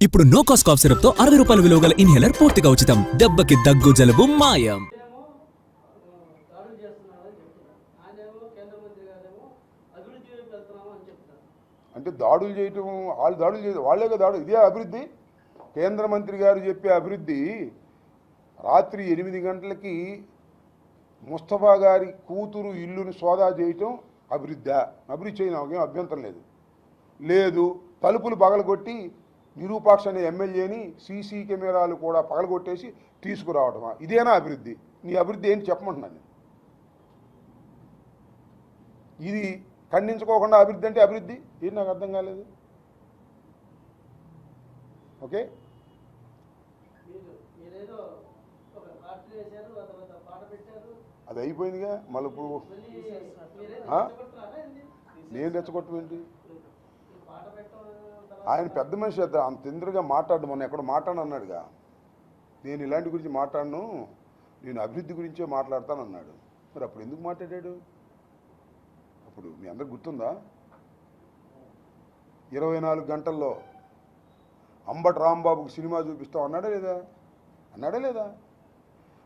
ఇప్పుడు no cost cough syrup తో 60 రూపాయల విలువ గల ఇన్హేలర్ పూర్తిగా ఉచితం. దెబ్బకి దగ్గు జలుబు మాయం. అంటే దాడులు చేయటం వాళ్ళు దాడులు చేయడం వాళ్ళే కదా దాడు. ఇదే అభివృద్ధి. కేంద్ర మంత్రి గారు చెప్పే అభివృద్ధి రాత్రి 8 గంటలకి ముస్తఫా గారి కూతురు ఇల్లుని సోదా చేయటం అభివృద్ధి. అభివృద్ధి చేయడం నాకేం అభ్యంతరం లేదు. లేదు తలుపులు పగలగొట్టి నిరూపాక్ష అనే ఎమ్మెల్యేని సీసీ కెమెరాలు కూడా పగలగొట్టేసి తీసుకురావటమా? ఇదేనా అభివృద్ధి? నీ అభివృద్ధి ఏంటి చెప్పమంటున్నాను. ఇది ఖండించుకోకుండా అభివృద్ధి అంటే అభివృద్ధి ఏంటి నాకు అర్థం కాలేదు. ఓకే, అది అయిపోయిందిగా. మళ్ళీ ఇప్పుడు నేను రెచ్చగొట్టమేంటి? ఆయన పెద్ద మనిషి అంత ఇంద్రగా మాట్లాడు. మొన్న ఎక్కడ మాట్లాడు అన్నాడుగా. నేను ఇలాంటి గురించి మాట్లాడను, నేను అభివృద్ధి గురించే మాట్లాడతాను అన్నాడు. మరి అప్పుడు ఎందుకు మాట్లాడాడు? అప్పుడు మీ అందరికి గుర్తుందా? 24 గంటల్లో అంబటి రాంబాబుకి సినిమా చూపిస్తాం అన్నాడా లేదా? అన్నాడా లేదా?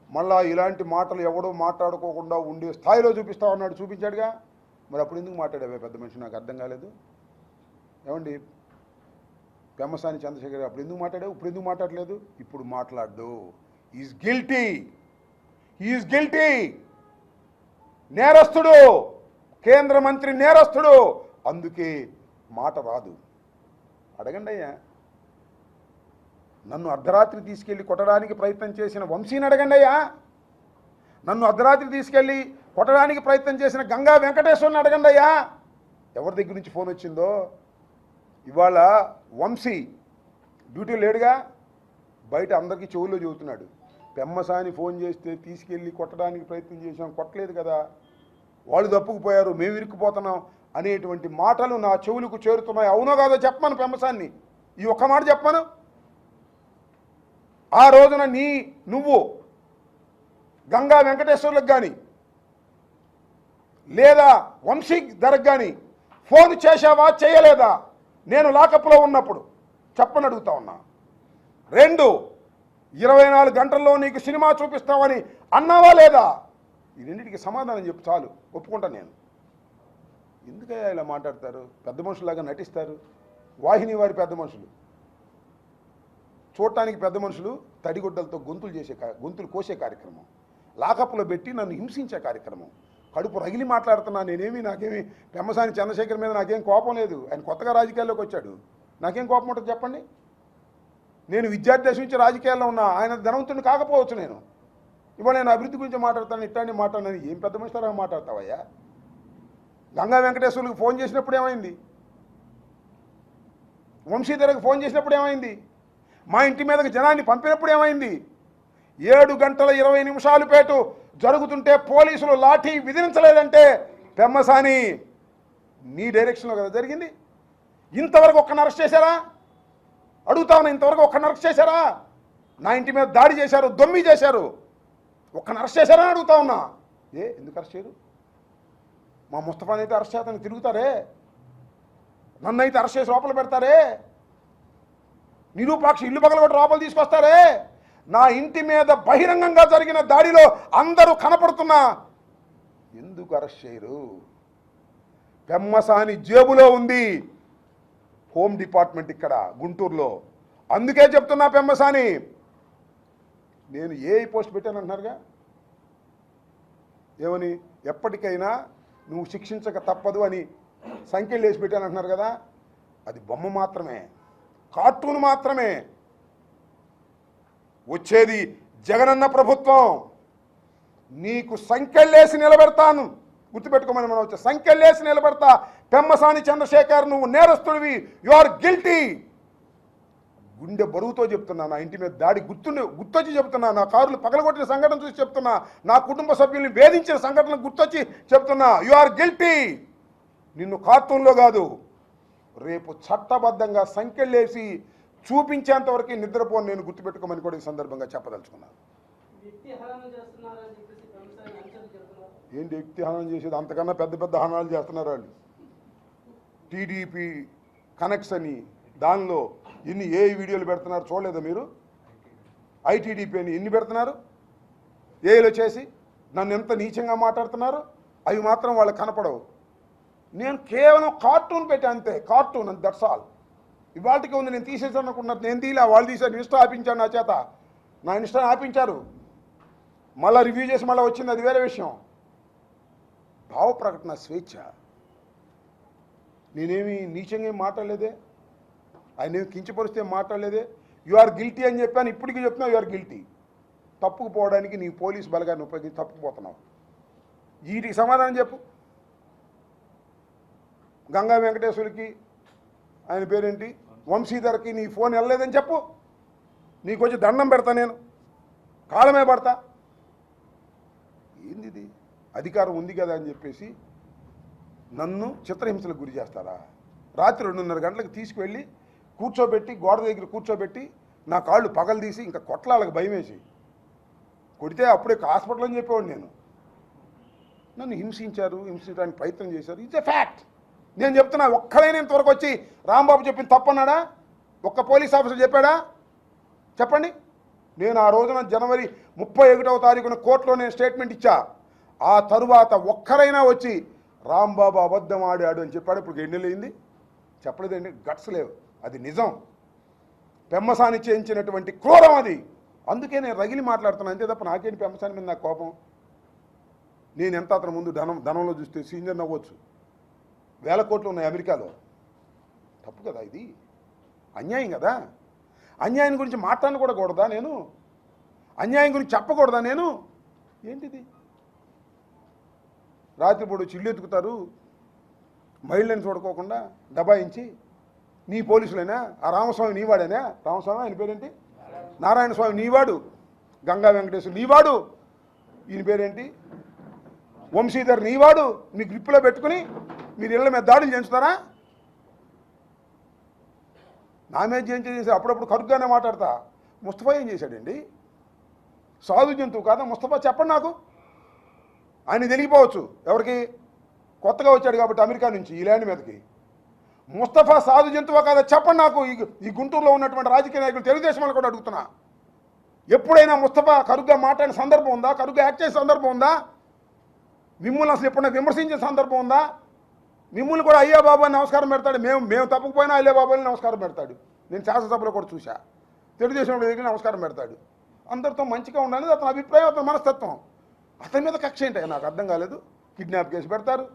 మళ్ళా ఇలాంటి మాటలు ఎవడో మాట్లాడుకోకుండా ఉండే స్థాయిలో చూపిస్తాం అన్నాడు, చూపించాడుగా. మరి అప్పుడు ఎందుకు మాట్లాడావే పెద్ద మనిషి? నాకు అర్థం కాలేదు. ఏమండి పెమ్మసాని చంద్రశేఖర్ అప్పుడు ఎందుకు మాట్లాడావు? ఇప్పుడు ఎందుకు మాట్లాడలేదు? ఇప్పుడు మాట్లాడు. Is guilty, is guilty. నేరస్తుడు, కేంద్ర మంత్రి నేరస్తుడు. అందుకే మాట రాదు. అడగండి అయ్యా. నన్ను అర్ధరాత్రి తీసుకెళ్ళి కొట్టడానికి ప్రయత్నం చేసిన వంశీని అడగండి అయ్యా. నన్ను అర్ధరాత్రి తీసుకెళ్ళి కొట్టడానికి ప్రయత్నం చేసిన గంగా వెంకటేశ్వరుని అడగండి అయ్యా. ఎవరి దగ్గర నుంచి ఫోన్ వచ్చిందో? ఇవాళ వంశీ డ్యూటీ లేడుగా, బయట అందరికీ చెవుల్లో చెబుతున్నాడు. పెమ్మసాని ఫోన్ చేస్తే తీసుకెళ్ళి కొట్టడానికి ప్రయత్నం చేసాం, కొట్టలేదు కదా, వాళ్ళు తప్పుకుపోయారు, మేము ఇరుక్కుపోతున్నాం అనేటువంటి మాటలు నా చెవులకు చేరుతున్నాయి. అవునో కాదో చెప్పమను పెమ్మసాన్ని. ఈ ఒక్క మాట చెప్పమను. ఆ రోజున నువ్వు గంగా వెంకటేశ్వర్లకు కానీ లేదా వంశీ ధరకు కానీ ఫోన్ చేశావా చేయలేదా? నేను లాకప్లో ఉన్నప్పుడు చెప్పని అడుగుతా ఉన్నా. 2, 24 గంటల్లో నీకు సినిమా చూపిస్తామని అన్నావా లేదా? ఈ రెండింటికి సమాధానం చెప్పు చాలు, ఒప్పుకుంటాను నేను. ఎందుకయ్యా ఇలా మాట్లాడతారు? పెద్ద మనుషులాగా నటిస్తారు. వాహిని వారి పెద్ద మనుషులు, చూడటానికి పెద్ద మనుషులు, తడిగుడ్డలతో గొంతులు కోసే కార్యక్రమం, లాకప్లో పెట్టి నన్ను హింసించే కార్యక్రమం. కడుపు రగిలి మాట్లాడుతున్నా. నాకేమి పెమ్మసాని చంద్రశేఖర్ మీద నాకేం కోపం లేదు. ఆయన కొత్తగా రాజకీయాల్లోకి వచ్చాడు, నాకేం కోపం ఉంటుంది చెప్పండి? నేను విద్యార్థి దశ నుంచి రాజకీయాల్లో ఉన్నా. ఆయన ధనవంతుడిని కాకపోవచ్చు. ఇవాళ నేను అభివృద్ధి గురించి మాట్లాడతాను, ఇట్లాంటి మాట్లాడినని ఏం పెద్ద మనిషితో మాట్లాడతావయ్యా? గంగా వెంకటేశ్వర్లకు ఫోన్ చేసినప్పుడు ఏమైంది? వంశీధరకు ఫోన్ చేసినప్పుడు ఏమైంది? మా ఇంటి మీదకి జనాన్ని పంపినప్పుడు ఏమైంది? 7 గంటల 20 నిమిషాల పాటు జరుగుతుంటే పోలీసులు లాఠీ విధించలేదంటే పెమ్మసాని నీ డైరెక్షన్లో కదా జరిగింది. ఇంతవరకు ఒక్కని అరెస్ట్ చేశారా? అడుగుతా ఉన్నా, ఇంతవరకు ఒక్కని అరెస్ట్ చేశారా? నా ఇంటి మీద దాడి చేశారు, దొమ్మి చేశారు, ఒక్కని అరెస్ట్ చేశారా అని అడుగుతా ఉన్నా. ఎందుకు అరెస్ట్ చేయరు? మా ముస్తఫాని అయితే అరెస్ట్ చేస్తాను తిరుగుతారే, నన్ను అయితే అరెస్ట్ చేసి లోపల పెడతారే, నిరూపాక్ష ఇల్లు పగలగొట్టి లోపల తీసుకొస్తారే. నా ఇంటి మీద బహిరంగంగా జరిగిన దాడిలో అందరూ కనపడుతున్నా ఎందుకు అరెస్ట్ చేయరు? పెమ్మసాని జేబులో ఉంది హోమ్ డిపార్ట్మెంట్ ఇక్కడ గుంటూరులో. అందుకే చెప్తున్నా పెమ్మసాని, నేను ఏ పోస్ట్ పెట్టానంటున్నారుగా, ఏమని ఎప్పటికైనా నువ్వు శిక్షించక తప్పదు అని సంఖ్యలు వేసి పెట్టానంటున్నారు కదా. అది బొమ్మ మాత్రమే, కార్టూన్ మాత్రమే. వచ్చేది జగనన్న ప్రభుత్వం. నీకు సంఖ్యలేసి నిలబెడతాను, గుర్తుపెట్టుకోమని మనం వచ్చే సంఖ్యలేసి నిలబెడతా. పెమ్మసాని చంద్రశేఖర్ నువ్వు నేరస్తుడివి, యు ఆర్ గిల్టీ. గుండె బరువుతో చెప్తున్నా. నా ఇంటి మీద దాడి గుర్తొచ్చి చెప్తున్నా. నా కారులు పగలగొట్టిన సంఘటన చూసి చెప్తున్నా. నా కుటుంబ సభ్యుల్ని వేధించిన సంఘటన గుర్తొచ్చి చెప్తున్నా. You are guilty. నిన్ను కార్టూన్లో కాదు, రేపు చట్టబద్ధంగా సంఖ్యలేసి చూపించేంతవరకు నిద్రపోను నేను, గుర్తుపెట్టుకోమని కూడా ఈ సందర్భంగా చెప్పదలుచుకున్నాను. ఏంటి వ్యక్తి హననం చేసేది? అంతకన్నా పెద్ద పెద్ద హననాలు చేస్తున్నారు వాళ్ళు. టీడీపీ కనెక్ట్స్ అని దానిలో ఇన్ని ఏ వీడియోలు పెడుతున్నారు చూడలేదా మీరు? ఐటీడీపీ అని ఎన్ని పెడుతున్నారు ఏలో చేసి, నన్ను ఎంత నీచంగా మాట్లాడుతున్నారు. అవి మాత్రం వాళ్ళకి కనపడవు. నేను కేవలం కార్టూన్ పెట్టాను అంతే, కార్టూన్ అండ్ దట్స్ ఆల్. ఇవాళకి ఉంది, నేను తీసేసాను అనుకున్నారు. నేను తీలా, వాళ్ళు తీశారు. ఇన్స్టా ఆపించాను నా చేత, నా ఇన్స్టా ఆపించారు. మళ్ళీ రివ్యూ చేసి మళ్ళీ వచ్చింది, అది వేరే విషయం. భావ ప్రకటన స్వేచ్ఛ. నేనేమి నీచంగా ఏం మాట్లాడలేదే, ఆయన ఏమి కించపరిస్తే మాట్లాడలేదే. యు ఆర్ గిల్టీ అని చెప్పాను, ఇప్పటికీ చెప్తున్నావు యు ఆర్ గిల్టీ. తప్పుకుపోవడానికి నీ పోలీస్ బలగాన్ని ఉపయోగించి తప్పుకుపోతున్నావు. వీటికి సమాధానం చెప్పు. గంగా వెంకటేశ్వరికి, ఆయన పేరేంటి, వంశీధర్కి నీ ఫోన్ వెళ్ళలేదని చెప్పు. నీకు వచ్చి దండం పెడతా, నేను కాలమే పడతా. ఏంది ఇది? అధికారం ఉంది కదా అని చెప్పేసి నన్ను చిత్రహింసలకు గురి చేస్తారా? రాత్రి 2:30 గంటలకు తీసుకువెళ్ళి కూర్చోబెట్టి, గోడ దగ్గర కూర్చోబెట్టి నా కాళ్ళు పగలు తీసి ఇంకా కొట్లాలకు భయం వేసి కొడితే అప్పుడే హాస్పిటల్ అని చెప్పేవాడు నేను. నన్ను హింసించారు, హింసించడానికి ప్రయత్నం చేశారు. It's a fact. నేను చెప్తున్నా, ఒక్కడైనా ఇంతవరకు వచ్చి రాంబాబు చెప్పింది తప్పన్నాడా? ఒక్క పోలీస్ ఆఫీసర్ చెప్పాడా? చెప్పండి. నేను ఆ రోజున జనవరి 31వ తారీఖున కోర్టులో నేను స్టేట్మెంట్ ఇచ్చా. ఆ తరువాత ఒక్కరైనా వచ్చి రాంబాబు అబద్ధం ఆడాడు అని చెప్పాడు. ఇప్పుడు ఎన్నెలైంది? చెప్పలేదండి. గట్స్ లేవు. అది నిజం. పెమ్మసాని చేయించినటువంటి క్రూరం అది. అందుకే నేను రగిలి మాట్లాడుతున్నాను అంతే తప్ప నాకేంటి పెమ్మసాని మీద నాకు కోపం. నేను ఎంత అతని ముందు ధనంలో చూస్తే సీనియర్ నవ్వచ్చు. 1000 కోట్లు ఉన్నాయి అమెరికాలో. తప్పు కదా ఇది? అన్యాయం కదా? అన్యాయం గురించి మాట్లాడకూడదా నేను? అన్యాయం గురించి చెప్పకూడదా నేను? ఏంటిది? రాత్రిపూడు చిల్లు ఎత్తుకుతారు, మహిళని చూడుకోకుండా దబాయించి. నీ పోలీసులైనా? ఆ రామస్వామి నీవాడేనా? రామస్వామి ఆయన పేరేంటి? నారాయణ స్వామి నీవాడు. గంగా వెంకటేశ్వర నీవాడు. ఈయన పేరేంటి? వంశీధర్ నీవాడు. మీ గ్రిప్పులో పెట్టుకుని మీరు ఇళ్ళ మీద దాడులు చేస్తారా? నా మీద చేసి అప్పుడప్పుడు కరుగ్గానే మాట్లాడతా. ముస్తఫా ఏం చేశాడండి? సాధు జంతువు కాదా ముస్తఫా? చెప్పండి నాకు. ఆయన తెలియపోవచ్చు ఎవరికి, కొత్తగా వచ్చాడు కాబట్టి అమెరికా నుంచి ఈ ల్యాండ్ మీదకి. ముస్తఫా సాధు జంతువా కాదా చెప్పండి నాకు. ఈ గుంటూరులో ఉన్నటువంటి రాజకీయ నాయకులు, తెలుగుదేశం వాళ్ళు కూడా అడుగుతున్నా. ఎప్పుడైనా ముస్తఫా కరుగ్గా మాట్లాడిన సందర్భం ఉందా? కరుగ్గా యాక్ట్ చేసే సందర్భం ఉందా? మిమ్మల్ని అసలు ఎప్పుడైనా విమర్శించే సందర్భం ఉందా? మిమ్మల్ని కూడా అయ్యా బాబు అని నమస్కారం పెడతాడు. మేము తప్పకపోయినా అయ్యా బాబు అని నమస్కారం పెడతాడు. నేను శాసనసభలో కూడా చూసా. తెలుగుదేశం దగ్గర నమస్కారం పెడతాడు. అందరితో మంచిగా ఉండాలి అతని అభిప్రాయం, అతని మనస్తత్వం. అతని మీద కక్ష ఏంటి నాకు అర్థం కాలేదు. కిడ్నాప్ కేసు పెడతారు,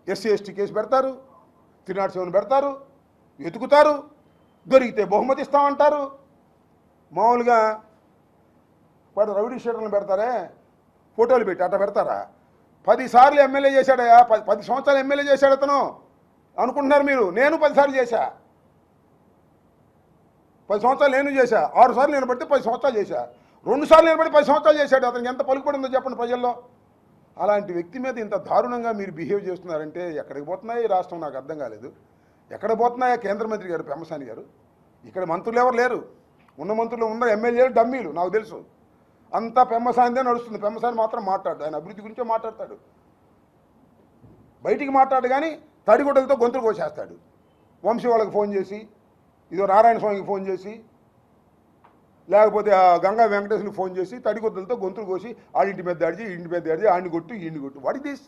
ఎస్సీ ఎస్టీ కేసు పెడతారు, 307 పెడతారు, వెతుకుతారు, దొరికితే బహుమతి ఇస్తామంటారు. మామూలుగా వాడు రౌడీ షీటర్లను పెడతారే, ఫోటోలు పెట్టి అట్లా పెడతారా? 10 సార్లు ఎమ్మెల్యే చేశాడయా, 10 సంవత్సరాలు ఎమ్మెల్యే చేశాడు అతను అనుకుంటున్నారు మీరు. నేను 10 సార్లు చేశా. 10 సంవత్సరాలు నేను చేశా. 6 సార్లు నేను పడితే 10 సంవత్సరాలు చేశా. 2 సార్లు నేను పడి 10 సంవత్సరాలు చేశాడు. అతనికి ఎంత పలుకుపడిందో చెప్పండి ప్రజల్లో. అలాంటి వ్యక్తి మీద ఇంత దారుణంగా మీరు బిహేవ్ చేస్తున్నారంటే ఎక్కడికి పోతున్నాయి ఈ రాష్ట్రం నాకు అర్థం కాలేదు. ఎక్కడ పోతున్నాయా కేంద్ర మంత్రి గారు పెమ్మసాని గారు? ఇక్కడ మంత్రులు ఎవరు లేరు. ఉన్న మంత్రులు ఉన్న ఎమ్మెల్యేలు డమ్మీలు నాకు తెలుసు. అంతా పెమ్మసానిదే నడుస్తుంది. పెమ్మసాని మాత్రం మాట్లాడు, ఆయన అభివృద్ధి గురించే మాట్లాడతాడు. బయటికి మాట్లాడు కానీ తడిగుడ్డలతో గొంతులు కోసేస్తాడు. వంశీ వాళ్ళకి ఫోన్ చేసి, ఇదో నారాయణ స్వామికి ఫోన్ చేసి, లేకపోతే గంగా వెంకటేశ్వరికి ఫోన్ చేసి తడిగుడ్డలతో గొంతులు కోసి ఆడింటి మీద దాడి, ఇంటి మీద దాడి, ఆడిని కొట్టు, ఈయన్ని కొట్టు. What is this?